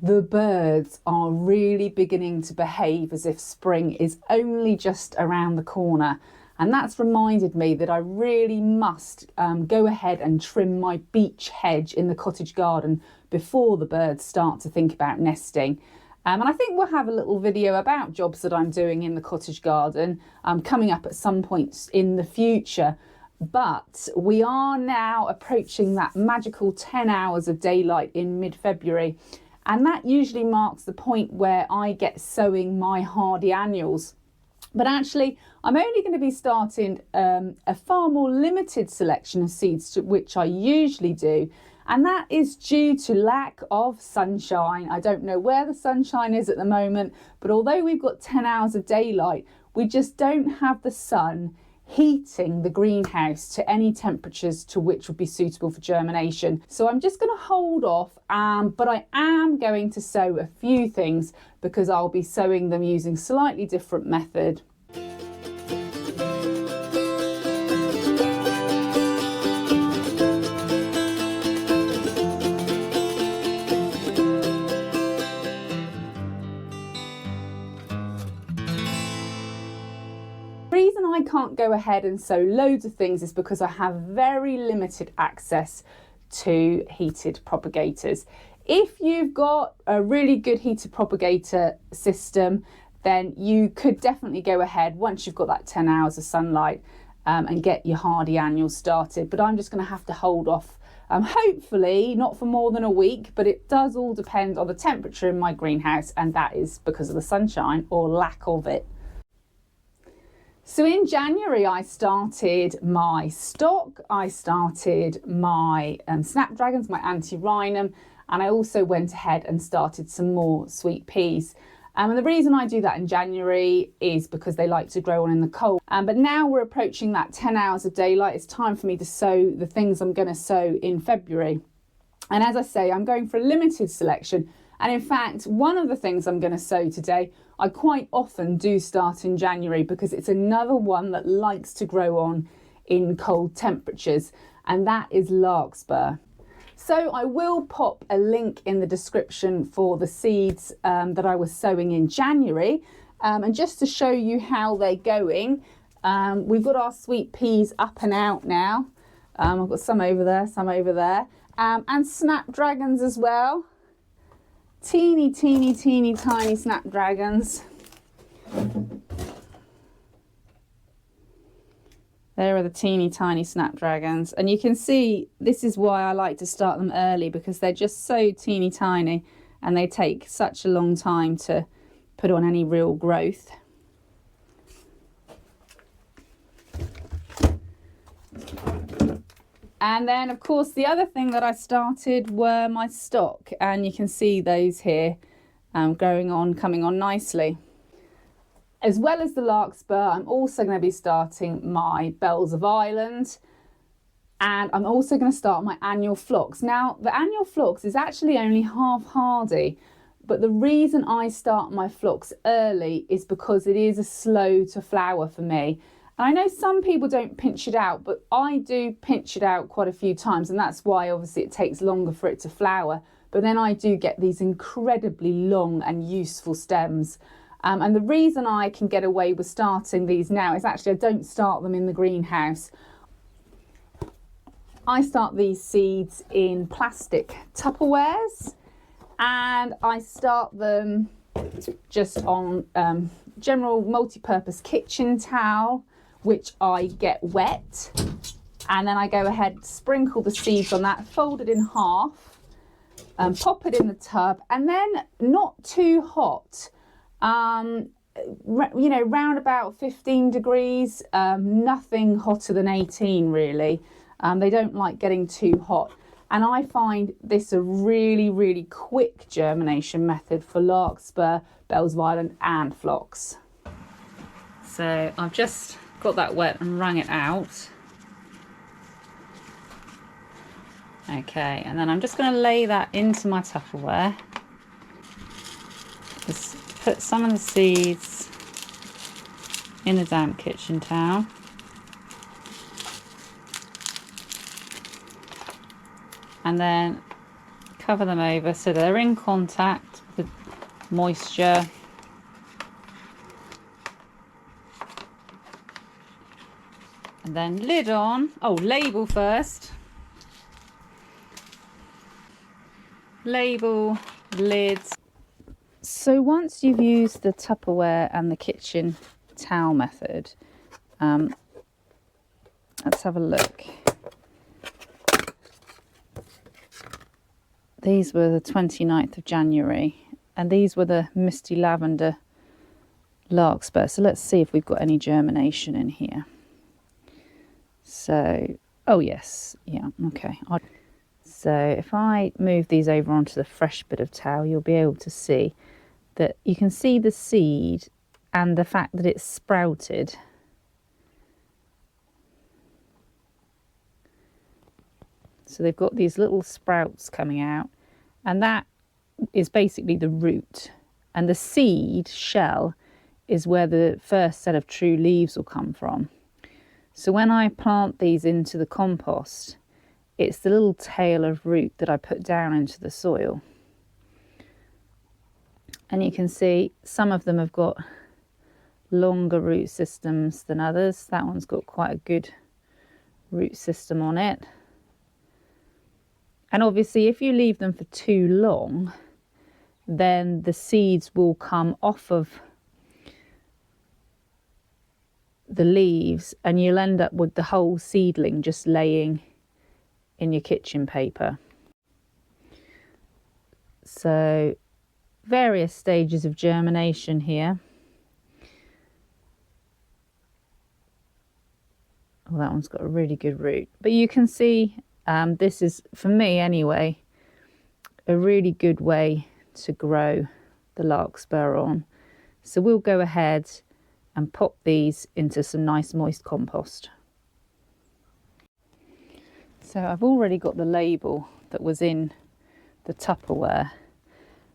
the birds are really beginning to behave as if spring is only just around the corner. And that's reminded me that I really must go ahead and trim my beech hedge in the cottage garden before the birds start to think about nesting. And I think we'll have a little video about jobs that I'm doing in the cottage garden coming up at some point in the future. But we are now approaching that magical 10 hours of daylight in mid-February. And that usually marks the point where I get sowing my hardy annuals. But actually, I'm only going to be starting a far more limited selection of seeds, which I usually do. And that is due to lack of sunshine. I don't know where the sunshine is at the moment, but although we've got 10 hours of daylight, we just don't have the sun heating the greenhouse to any temperatures to which would be suitable for germination. So I'm just going to hold off, but I am going to sow a few things because I'll be sowing them using slightly different method. The reason I can't go ahead and sow loads of things is because I have very limited access to heated propagators. If you've got a really good heated propagator system, then you could definitely go ahead once you've got that 10 hours of sunlight and get your hardy annuals started. But I'm just going to have to hold off, hopefully not for more than a week, but it does all depend on the temperature in my greenhouse, and that is because of the sunshine or lack of it. So in January, I started my stock, I started my snapdragons, my anti-rhinum, and I also went ahead and started some more sweet peas. And the reason I do that in January is because they like to grow on in the cold. But now we're approaching that 10 hours of daylight. It's time for me to sow the things I'm going to sow in February. And as I say, I'm going for a limited selection. And in fact, one of the things I'm going to sow today, I quite often do start in January because it's another one that likes to grow on in cold temperatures, and that is Larkspur. So I will pop a link in the description for the seeds that I was sowing in January. And just to show you how they're going, we've got our sweet peas up and out now. I've got some over there, some over there, and snapdragons as well. Teeny tiny snapdragons. There are the teeny tiny snapdragons, and you can see this is why I like to start them early, because they're just so teeny tiny and they take such a long time to put on any real growth. And then, of course, the other thing that I started were my stock, and you can see those here coming on nicely. As well as the Larkspur, I'm also going to be starting my bells of Ireland, and I'm also going to start my annual phlox. Now, the annual phlox is actually only half hardy, but the reason I start my phlox early is because it is a slow to flower for me. And I know some people don't pinch it out, but I do pinch it out quite a few times, and that's why obviously it takes longer for it to flower. But then I do get these incredibly long and useful stems. And the reason I can get away with starting these now is actually I don't start them in the greenhouse. I start these seeds in plastic Tupperwares, and I start them just on general multi-purpose kitchen towel, which I get wet, and then I go ahead, sprinkle the seeds on that, fold it in half, pop it in the tub, and then not too hot, you know, round about 15 degrees, nothing hotter than 18 really. They don't like getting too hot, and I find this a really quick germination method for Larkspur, bells of Ireland and phlox. So I've just got that wet and wrung it out. Okay, and then I'm just going to lay that into my Tupperware. Just put some of the seeds in the damp kitchen towel. And then cover them over so they're in contact with moisture. And then lid on. Oh, label first. Label, lid. So once you've used the Tupperware and the kitchen towel method, let's have a look. These were the 29th of January, and these were the misty lavender Larkspur. So let's see if we've got any germination in here. So, oh yes, yeah, okay. So if I move these over onto the fresh bit of towel, you'll be able to see that you can see the seed and the fact that it's sprouted. So they've got these little sprouts coming out, and that is basically the root. And the seed shell is where the first set of true leaves will come from. So when I plant these into the compost, it's the little tail of root that I put down into the soil. And you can see some of them have got longer root systems than others. That one's got quite a good root system on it. And obviously if you leave them for too long, then the seeds will come off of the leaves and you'll end up with the whole seedling just laying in your kitchen paper. So various stages of germination here. Oh, that one's got a really good root, but you can see this is, for me anyway, a really good way to grow the Larkspur on. So we'll go ahead and pop these into some nice moist compost. So I've already got the label that was in the Tupperware,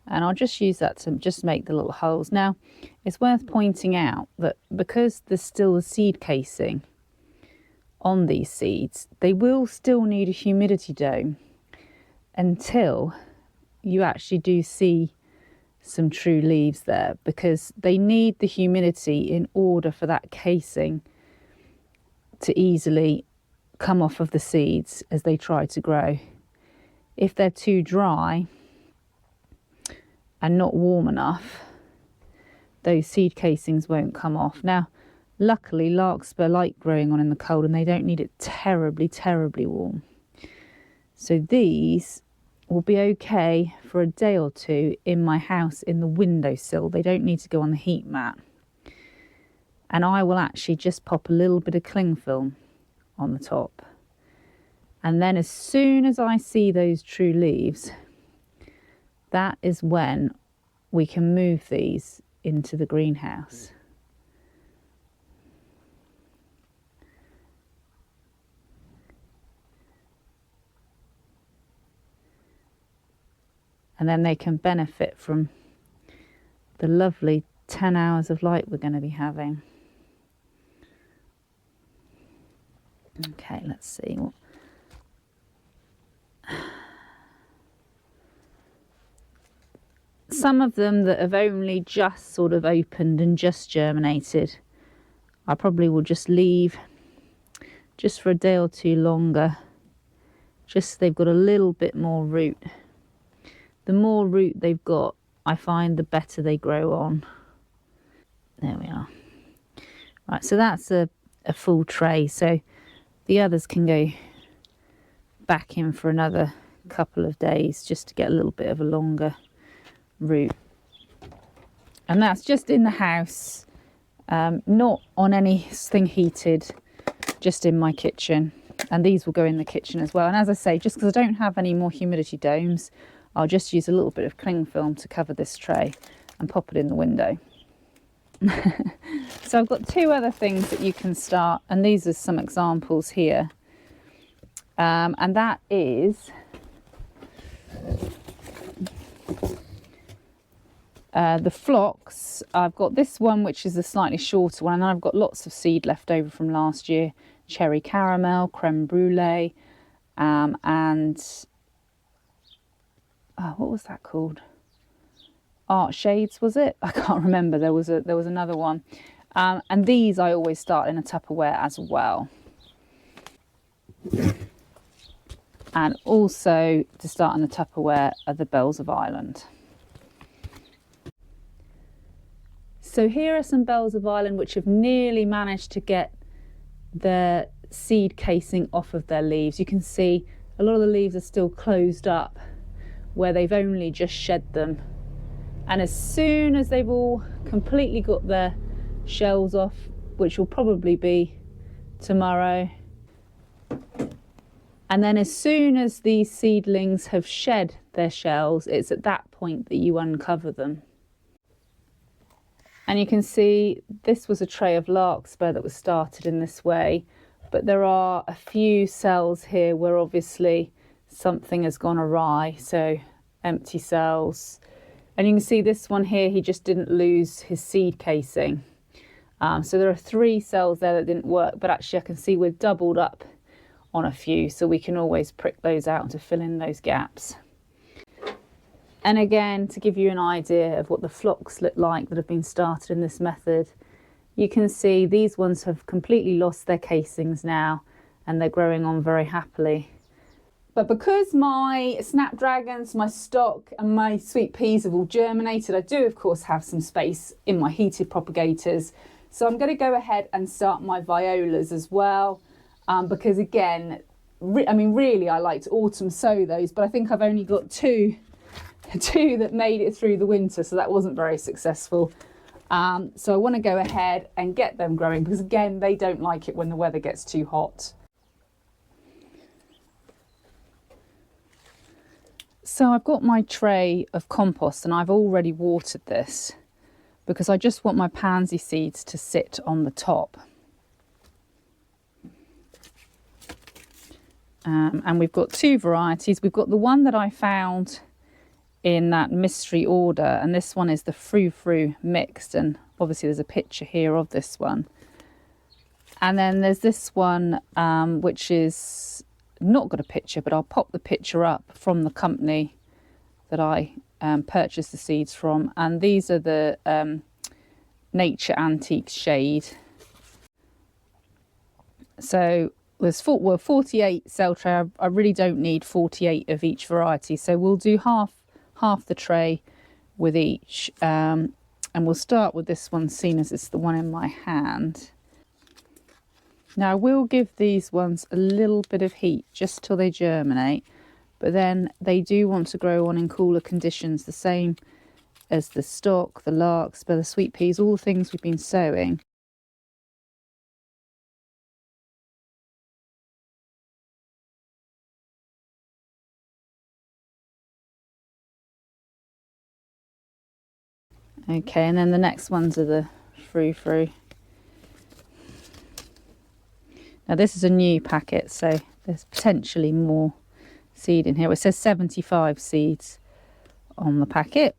and I'll just use that to just make the little holes. Now, it's worth pointing out that because there's still a seed casing on these seeds, they will still need a humidity dome until you actually do see some true leaves there, because they need the humidity in order for that casing to easily come off of the seeds as they try to grow. If they're too dry and not warm enough, those seed casings won't come off. Now, luckily Larkspur like growing on in the cold and they don't need it terribly warm. So these will be okay for a day or two in my house in the windowsill. They don't need to go on the heat mat. And I will actually just pop a little bit of cling film on the top. And then as soon as I see those true leaves, that is when we can move these into the greenhouse. And then they can benefit from the lovely 10 hours of light we're going to be having. Okay, let's see. Some of them that have only just sort of opened and just germinated, I probably will just leave just for a day or two longer. Just so they've got a little bit more root. The more root they've got, I find the better they grow on. There we are. Right, so that's a full tray. So the others can go back in for another couple of days just to get a little bit of a longer root. And that's just in the house, not on anything heated, just in my kitchen. And these will go in the kitchen as well. And as I say, just because I don't have any more humidity domes, I'll just use a little bit of cling film to cover this tray and pop it in the window. So I've got two other things that you can start, and these are some examples here. And that is the phlox. I've got this one, which is the slightly shorter one, and then I've got lots of seed left over from last year. Cherry caramel, creme brulee, and what was that called? Art shades, was it? I can't remember. There was another one. And these I always start in a Tupperware as well. And also to start in the Tupperware are the bells of Ireland. So here are some bells of Ireland which have nearly managed to get the seed casing off of their leaves. You can see a lot of the leaves are still closed up where they've only just shed them. And as soon as they've all completely got their shells off, which will probably be tomorrow, and then as soon as these seedlings have shed their shells, it's at that point that you uncover them. And you can see this was a tray of larkspur that was started in this way, but there are a few cells here where obviously something has gone awry, so empty cells. And you can see this one here, he just didn't lose his seed casing. So there are 3 cells there that didn't work, but actually I can see we've doubled up on a few, so we can always prick those out to fill in those gaps. And again, to give you an idea of what the phlox look like that have been started in this method, you can see these ones have completely lost their casings now and they're growing on very happily. But because my snapdragons, my stock and my sweet peas have all germinated, I do of course have some space in my heated propagators. So I'm going to go ahead and start my violas as well, because again, really I like to autumn sow those, but I think I've only got two that made it through the winter, so that wasn't very successful. So I want to go ahead and get them growing, because again, they don't like it when the weather gets too hot. So I've got my tray of compost and I've already watered this because I just want my pansy seeds to sit on the top. And we've got 2 varieties. We've got the one that I found in that mystery order, and this one is the frou-frou mixed, and obviously there's a picture here of this one. And then there's this one which is not got a picture, but I'll pop the picture up, from the company that I purchased the seeds from, and these are the Nature Antique shade. So there's 48 cell tray. I really don't need 48 of each variety, so we'll do half the tray with each, and we'll start with this one, seeing as it's the one in my hand. Now I will give these ones a little bit of heat just till they germinate, but then they do want to grow on in cooler conditions, the same as the stock, the larkspur, the sweet peas, all the things we've been sowing. Okay, and then the next ones are the frou-frou. Now this is a new packet, so there's potentially more seed in here. It says 75 seeds on the packet.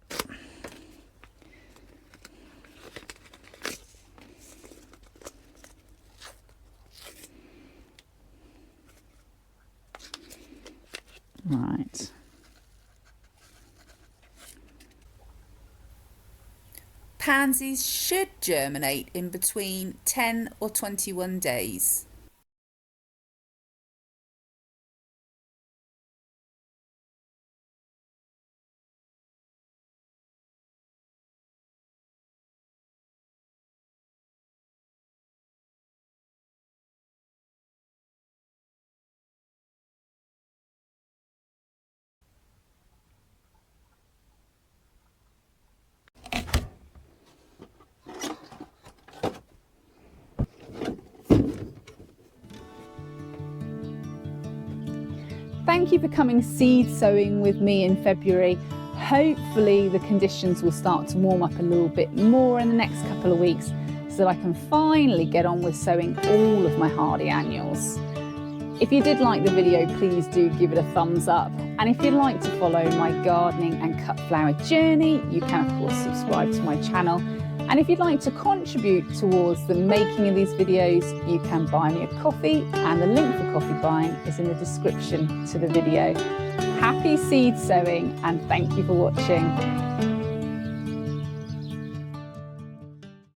Right. Pansies should germinate in between 10 or 21 days. Thank you for coming seed sowing with me in February. Hopefully the conditions will start to warm up a little bit more in the next couple of weeks so that I can finally get on with sowing all of my hardy annuals. If you did like the video, please do give it a thumbs up. And if you'd like to follow my gardening and cut flower journey, you can of course subscribe to my channel. And if you'd like to contribute towards the making of these videos, you can buy me a coffee, and the link for coffee buying is in the description to the video. Happy seed sowing and thank you for watching.